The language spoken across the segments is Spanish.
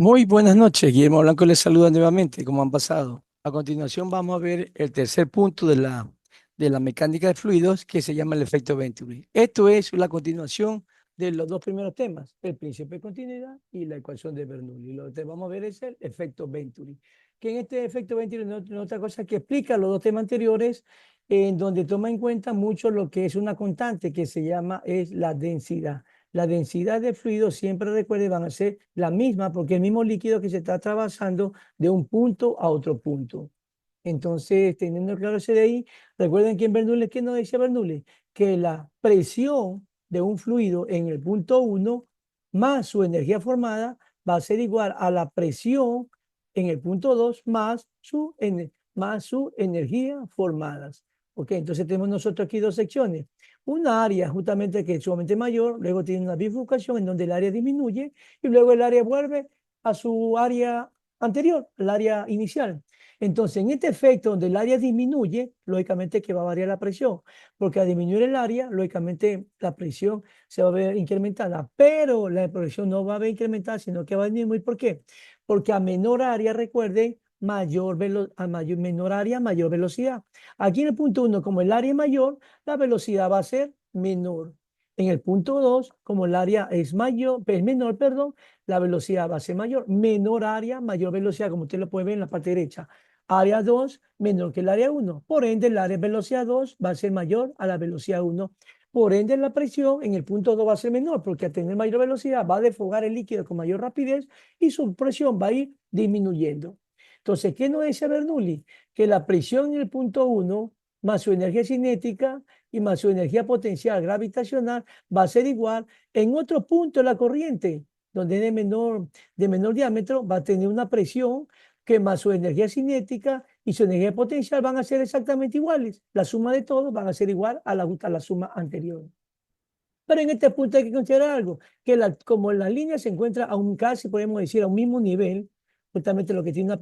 Muy buenas noches, Guillermo Blanco les saluda nuevamente. ¿Cómo han pasado? A continuación vamos a ver el tercer punto de la mecánica de fluidos que se llama el efecto Venturi. Esto es la continuación de los dos primeros temas, el principio de continuidad y la ecuación de Bernoulli. Lo que vamos a ver es el efecto Venturi, que en este efecto Venturi no es otra cosa que explica los dos temas anteriores, en donde toma en cuenta mucho lo que es una constante que se llama es la densidad. La densidad de fluido siempre recuerde van a ser la misma porque el mismo líquido que se está atravesando de un punto a otro punto. Entonces, teniendo claro ese de ahí, recuerden que en Bernoulli, ¿qué nos decía Bernoulli? Que la presión de un fluido en el punto uno más su energía formada va a ser igual a la presión en el punto 2 más su energía formadas. Ok, entonces tenemos nosotros aquí dos secciones. Una área justamente que es sumamente mayor, luego tiene una bifurcación en donde el área disminuye y luego el área vuelve a su área anterior, el área inicial. Entonces, en este efecto donde el área disminuye, lógicamente que va a variar la presión, porque al disminuir el área, lógicamente la presión se va a ver incrementada, pero la presión no va a ver incrementada, sino que va a disminuir. ¿Por qué? Porque a menor área, recuerden, menor área, mayor velocidad. Aquí en el punto uno, como el área es mayor, la velocidad va a ser menor. En el punto 2, como el área es menor, perdón, la velocidad va a ser mayor. Menor área, mayor velocidad, como usted lo puede ver en la parte derecha. Área 2 menor que el área uno. Por ende, el área de velocidad 2 va a ser mayor a la velocidad uno. Por ende, la presión en el punto 2 va a ser menor, porque al tener mayor velocidad va a desfogar el líquido con mayor rapidez y su presión va a ir disminuyendo. Entonces, ¿qué nos dice Bernoulli? Que la presión en el punto uno más su energía cinética y más su energía potencial gravitacional va a ser igual en otro punto de la corriente, donde es de menor diámetro, va a tener una presión que más su energía cinética y su energía potencial van a ser exactamente iguales. La suma de todos van a ser igual a la suma anterior. Pero en este punto hay que considerar algo, que como la línea se encuentra a un casi, podemos decir, a un mismo nivel, justamente lo que tiene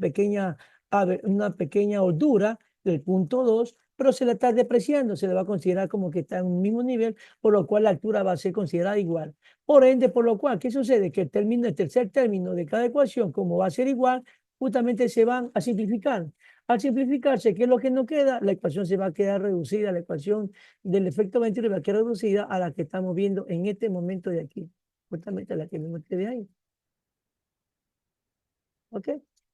una pequeña holdura del punto 2, pero se la está depreciando, se le va a considerar como que está en un mismo nivel, por lo cual la altura va a ser considerada igual. Por ende, por lo cual, ¿qué sucede? Que el tercer término de cada ecuación, como va a ser igual, justamente se van a simplificar. Al simplificarse, ¿qué es lo que nos queda? La ecuación se va a quedar reducida, la ecuación del efecto Venturi va a quedar reducida a la que estamos viendo en este momento de aquí, justamente a la que vemos de ahí, ¿ok?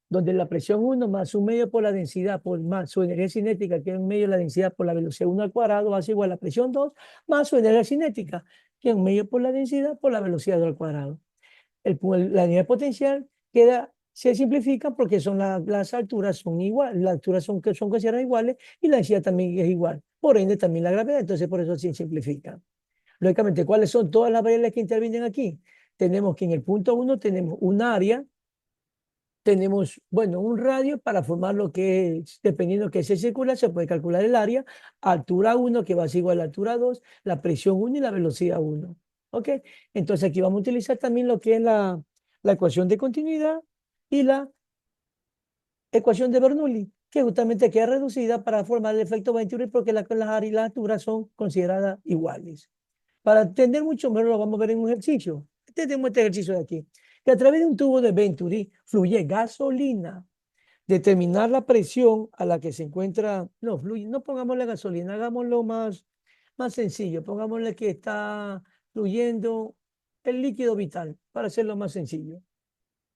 Donde la presión uno más un medio por la densidad, por más su energía cinética, que es un medio de la densidad por la velocidad uno al cuadrado, va a ser igual a la presión 2 más su energía cinética, que es un medio por la densidad por la velocidad 2 al cuadrado. La unidad potencial se simplifica porque las alturas son iguales, las alturas son consideradas iguales y la densidad también es igual. Por ende, también la gravedad, entonces por eso se simplifica. Lógicamente, ¿cuáles son todas las variables que intervienen aquí? Tenemos que en el punto uno tenemos un área, tenemos, bueno, un radio para formar lo que es, dependiendo que se circula, se puede calcular el área, altura uno que va a ser igual a la altura 2, la presión uno y la velocidad uno. ¿Ok? Entonces aquí vamos a utilizar también lo que es la ecuación de continuidad y la ecuación de Bernoulli, que justamente queda reducida para formar el efecto Venturi porque las áreas y las alturas son consideradas iguales. Para entender mucho mejor lo vamos a ver en un ejercicio. Tenemos este ejercicio de aquí, que a través de un tubo de Venturi fluye gasolina. Determinar la presión a la que se encuentra, no, fluye, no pongamos la gasolina, hagámoslo más sencillo, pongámosle que está fluyendo el líquido vital, para hacerlo más sencillo.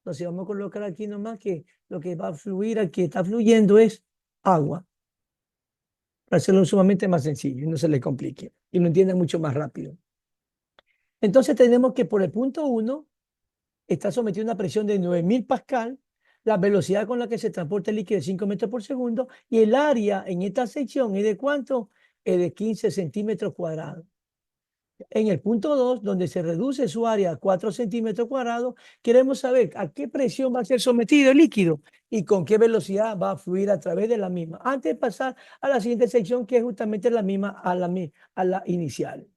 Entonces vamos a colocar aquí nomás que lo que va a fluir, aquí está fluyendo es agua, para hacerlo sumamente más sencillo y no se le complique y lo entienda mucho más rápido. Entonces tenemos que por el punto uno está sometido a una presión de 9000 pascal, la velocidad con la que se transporta el líquido es 5 metros por segundo y el área en esta sección es de ¿cuánto? Es de 15 centímetros cuadrados. En el punto 2, donde se reduce su área a 4 centímetros cuadrados, queremos saber a qué presión va a ser sometido el líquido y con qué velocidad va a fluir a través de la misma. Antes de pasar a la siguiente sección, que es justamente la misma a la inicial.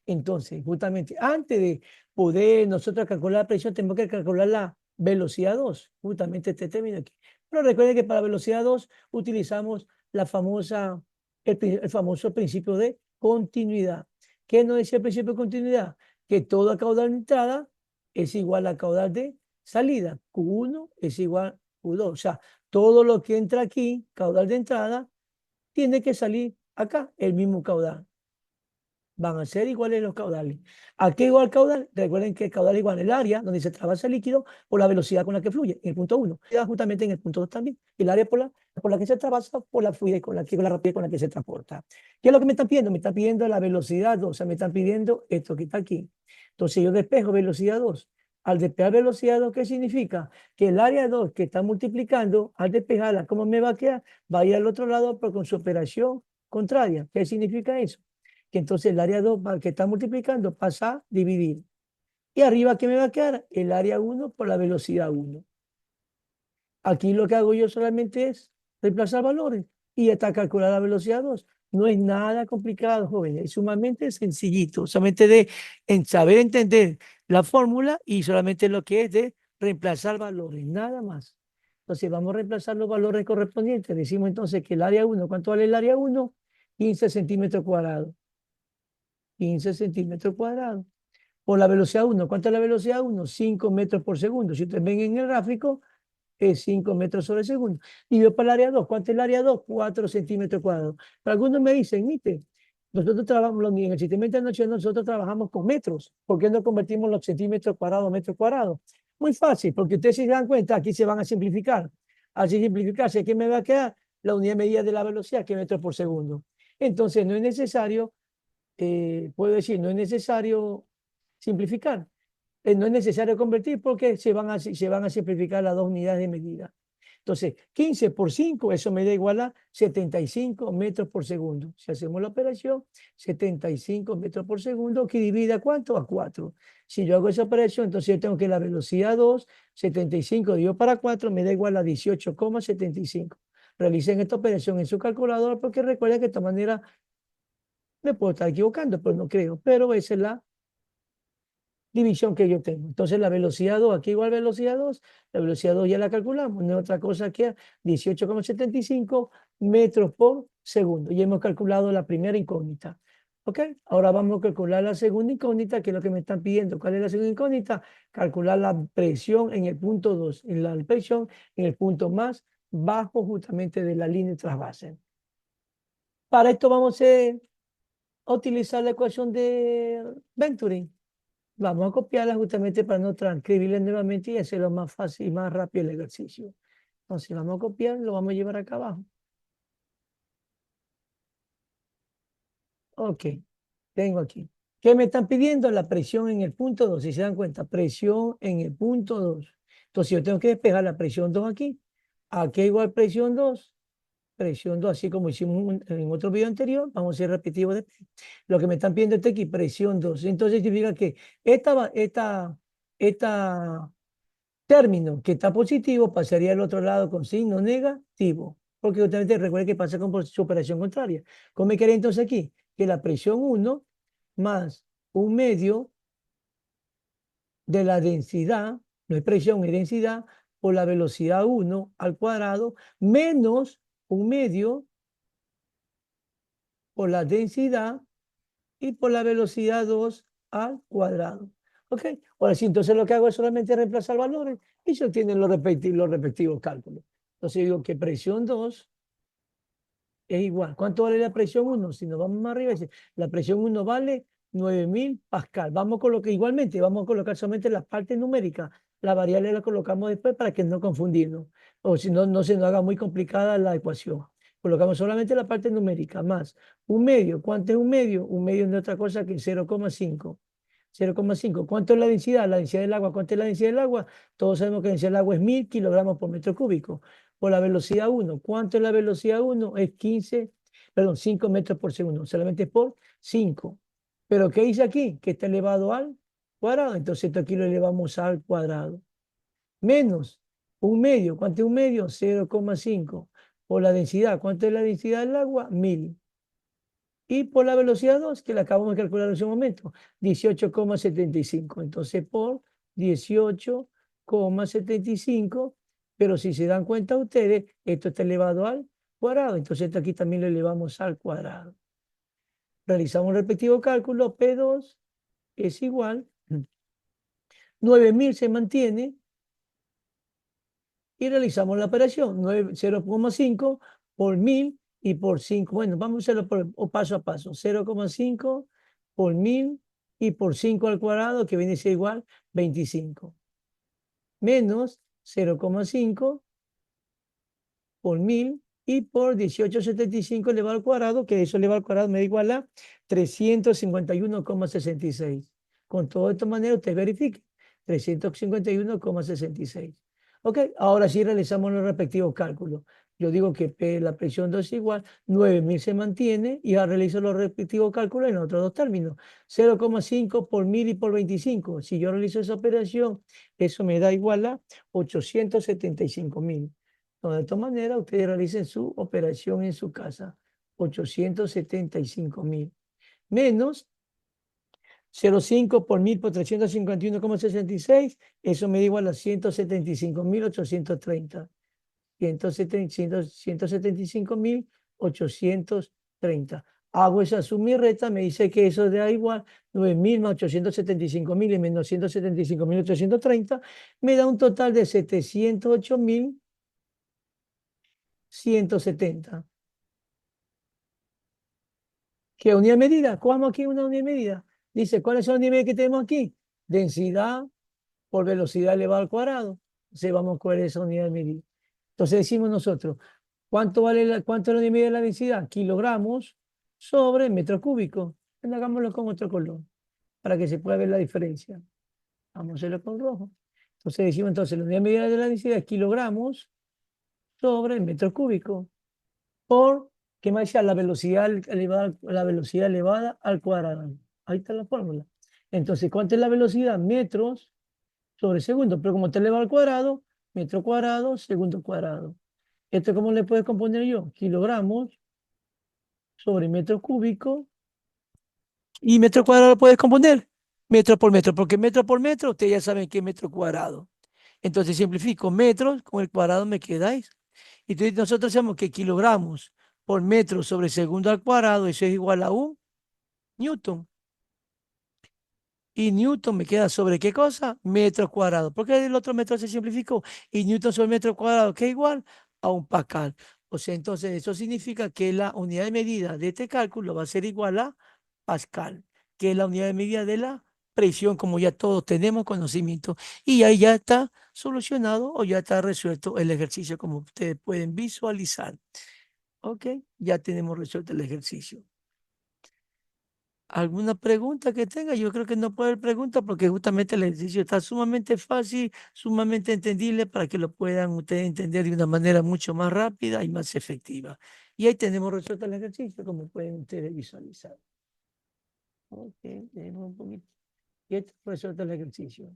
Entonces, justamente, antes de poder nosotros calcular la presión, tenemos que calcular la velocidad 2, justamente este término aquí. Pero recuerden que para velocidad 2 utilizamos el famoso principio de continuidad. ¿Qué nos dice el principio de continuidad? Que toda caudal de entrada es igual a caudal de salida. Q1 es igual a Q2. O sea, todo lo que entra aquí, caudal de entrada, tiene que salir acá, el mismo caudal. Van a ser iguales los caudales. ¿A qué igual caudal? Recuerden que el caudal es igual el área donde se traslada el líquido o la velocidad con la que fluye, en el punto 1. Justamente en el punto 2 también. El área por la que se traslada, por la fluidez con la rapidez con la que se transporta. ¿Qué es lo que me están pidiendo? Me están pidiendo la velocidad 2, o sea, me están pidiendo esto que está aquí. Entonces yo despejo velocidad 2. Al despejar velocidad 2, ¿qué significa? Que el área 2 que está multiplicando, al despejarla, ¿cómo me va a quedar? Va a ir al otro lado, pero con su operación contraria. ¿Qué significa eso? Que entonces el área 2 que está multiplicando pasa a dividir. Y arriba, ¿qué me va a quedar? El área 1 por la velocidad 1. Aquí lo que hago yo solamente es reemplazar valores y está calcular la velocidad 2. No es nada complicado, jóvenes, es sumamente sencillito, solamente de saber entender la fórmula y solamente lo que es de reemplazar valores, nada más. Entonces vamos a reemplazar los valores correspondientes. Decimos entonces que el área 1, ¿cuánto vale el área 1? 15 centímetros cuadrados. 15 centímetros cuadrados. Por la velocidad 1. ¿Cuánto es la velocidad 1? 5 metros por segundo. Si ustedes ven en el gráfico, es 5 metros sobre segundo. Y yo para el área 2. ¿Cuánto es el área 2? 4 centímetros cuadrados. Pero algunos me dicen, mire, nosotros trabajamos, en el sistema internacional nosotros trabajamos con metros. ¿Por qué no convertimos los centímetros cuadrados a metros cuadrados? Muy fácil, porque ustedes se dan cuenta, aquí se van a simplificar. Al simplificarse, ¿qué me va a quedar? La unidad de medida de la velocidad, que es metros por segundo. Entonces, no es necesario puedo decir, no es necesario simplificar, no es necesario convertir porque se van a simplificar las dos unidades de medida. Entonces, 15 por 5, eso me da igual a 75 metros por segundo. Si hacemos la operación, 75 metros por segundo, que divide a cuánto? A 4. Si yo hago esa operación, entonces yo tengo que la velocidad 2, 75 dividido para 4, me da igual a 18,75. Realicen esta operación en su calculadora porque recuerden que de esta manera me puedo estar equivocando, pero no creo. Pero esa es la división que yo tengo. Entonces la velocidad 2, aquí igual velocidad 2, la velocidad 2 ya la calculamos, no es otra cosa que 18,75 metros por segundo. Y hemos calculado la primera incógnita. ¿Ok? Ahora vamos a calcular la segunda incógnita, que es lo que me están pidiendo. ¿Cuál es la segunda incógnita? Calcular la presión en el punto 2, en la presión en el punto más bajo justamente de la línea de trasvase. Para esto vamos a utilizar la ecuación de Venturi. Vamos a copiarla justamente para no transcribirla nuevamente y hacerlo más fácil y más rápido el ejercicio. Entonces vamos a copiar, lo vamos a llevar acá abajo. Ok, tengo aquí. ¿Qué me están pidiendo? La presión en el punto 2. Si se dan cuenta, presión en el punto 2. Entonces yo tengo que despejar la presión 2 aquí. Aquí igual presión 2. Presión 2, así como hicimos en otro video anterior. Vamos a ser repetitivos después. Lo que me están pidiendo está aquí, presión 2. Entonces significa que esta término que está positivo pasaría al otro lado con signo negativo. Porque justamente recuerden que pasa con su operación contraria. ¿Cómo me queda entonces aquí? Que la presión 1 más un medio de la densidad, no es presión, es densidad, por la velocidad 1 al cuadrado, menos un medio por la densidad y por la velocidad 2 al cuadrado. ¿Ok? Ahora sí, entonces lo que hago es solamente reemplazar valores y se obtienen los respectivos cálculos. Entonces digo que presión 2 es igual. ¿Cuánto vale la presión 1? Si nos vamos más arriba, dice, la presión 1 vale 9000 pascal. Vamos a colocar, igualmente, vamos a colocar solamente las partes numéricas. La variable la colocamos después para que no confundirnos. O si no, no se nos haga muy complicada la ecuación. Colocamos solamente la parte numérica más un medio. ¿Cuánto es un medio? Un medio no es otra cosa que 0,5. 0,5. ¿Cuánto es la densidad? La densidad del agua. ¿Cuánto es la densidad del agua? Todos sabemos que la densidad del agua es 1000 kilogramos por metro cúbico por la velocidad 1. ¿Cuánto es la velocidad 1? Es 15, perdón, 5 metros por segundo. Solamente es por 5. ¿Pero qué dice aquí? Que está elevado al cuadrado. Entonces esto aquí lo elevamos al cuadrado. Menos un medio. ¿Cuánto es un medio? 0,5. Por la densidad. ¿Cuánto es la densidad del agua? 1000. Y por la velocidad 2, que la acabamos de calcular en ese momento, 18,75. Entonces por 18,75, pero si se dan cuenta ustedes, esto está elevado al cuadrado. Entonces esto aquí también lo elevamos al cuadrado. Realizamos el respectivo cálculo. P2 es igual. 9000 se mantiene y realizamos la operación. 0,5 por 1000 y por 5. Bueno, vamos a hacerlo paso a paso. 0,5 por 1000 y por 5 al cuadrado, que viene a ser igual 25. Menos 0,5 por 1000 y por 1875 elevado al cuadrado, que eso elevado al cuadrado me da igual a 351,66. Con todo de esta manera usted verifique. 351,66. Ok, ahora sí realizamos los respectivos cálculos. Yo digo que la presión 2 es igual, 9000 se mantiene y ahora realizo los respectivos cálculos en los otros dos términos. 0,5 por 1000 y por 25. Si yo realizo esa operación, eso me da igual a 875.000. De esta manera, ustedes realicen su operación en su casa. 875.000. Menos 0,5 por 1000 por 351,66. Eso me da igual a 175.830. 175.830. Hago esa suma y resta, me dice que eso da igual 9.000 más 875.000 y menos 175.830. Me da un total de 708.170. ¿Qué unidad de medida? ¿Cómo aquí una unidad de medida? Dice, ¿cuáles son las unidades que tenemos aquí? Densidad por velocidad elevada al cuadrado. Entonces vamos a coger esa unidad de medida. Entonces decimos nosotros, ¿cuánto es la unidad de medida de la densidad? Kilogramos sobre metro cúbico. Hagámoslo con otro color para que se pueda ver la diferencia. Vamos a hacerlo con rojo. Entonces decimos entonces, la unidad de medida de la densidad es kilogramos sobre metro cúbico por, ¿qué más decía? La velocidad elevada al cuadrado. Ahí está la fórmula. Entonces, ¿cuánto es la velocidad? Metros sobre segundo. Pero como está elevado al cuadrado, metro cuadrado, segundo cuadrado. ¿Esto cómo le puedo componer yo? Kilogramos sobre metro cúbico. Y metro cuadrado lo puedes componer metro por metro, porque metro por metro, ustedes ya saben que es metro cuadrado. Entonces simplifico metros con el cuadrado, me quedáis. Y entonces nosotros sabemos que kilogramos por metro sobre segundo al cuadrado, eso es igual a un newton. Y newton me queda sobre ¿qué cosa? Metro cuadrado. Porque el otro metro se simplificó. Y newton sobre metro cuadrado, que es igual a un pascal. O sea, entonces eso significa que la unidad de medida de este cálculo va a ser igual a pascal, que es la unidad de medida de la presión, como ya todos tenemos conocimiento. Y ahí ya está solucionado o ya está resuelto el ejercicio, como ustedes pueden visualizar. Ok, ya tenemos resuelto el ejercicio. ¿Alguna pregunta que tenga? Yo creo que no puede haber pregunta porque justamente el ejercicio está sumamente fácil, sumamente entendible para que lo puedan ustedes entender de una manera mucho más rápida y más efectiva. Y ahí tenemos resuelto el ejercicio, como pueden ustedes visualizar. Ok, tenemos un poquito. Y esto resuelto el ejercicio.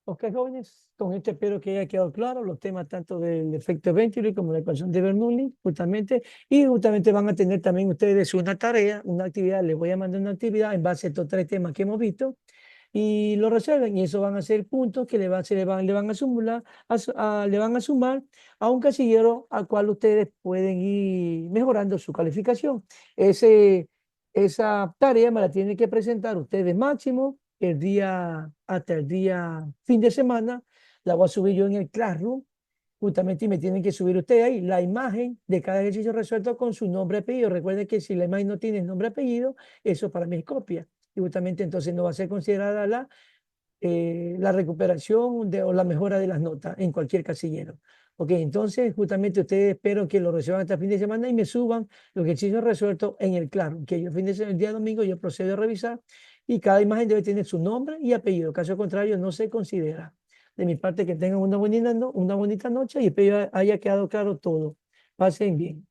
Ok, jóvenes, con esto espero que haya quedado claro los temas tanto del efecto Venturi como la ecuación de Bernoulli, justamente, y justamente van a tener también ustedes una tarea, una actividad, les voy a mandar una actividad en base a estos tres temas que hemos visto, y lo resuelven, y eso van a ser puntos que le van a sumar, le van a sumar a un casillero al cual ustedes pueden ir mejorando su calificación. Esa tarea me la tienen que presentar ustedes máximo hasta el día fin de semana. La voy a subir yo en el Classroom, justamente, y me tienen que subir ustedes ahí la imagen de cada ejercicio resuelto con su nombre y apellido. Recuerden que si la imagen no tiene nombre y apellido, eso para mí es copia. Y justamente entonces no va a ser considerada la recuperación o la mejora de las notas en cualquier casillero. Ok, entonces justamente ustedes espero que lo reciban hasta el fin de semana y me suban los ejercicios resueltos en el Claro, que yo el día domingo yo procedo a revisar y cada imagen debe tener su nombre y apellido. Caso contrario, no se considera. De mi parte, que tengan una bonita noche y espero haya quedado claro todo. Pasen bien.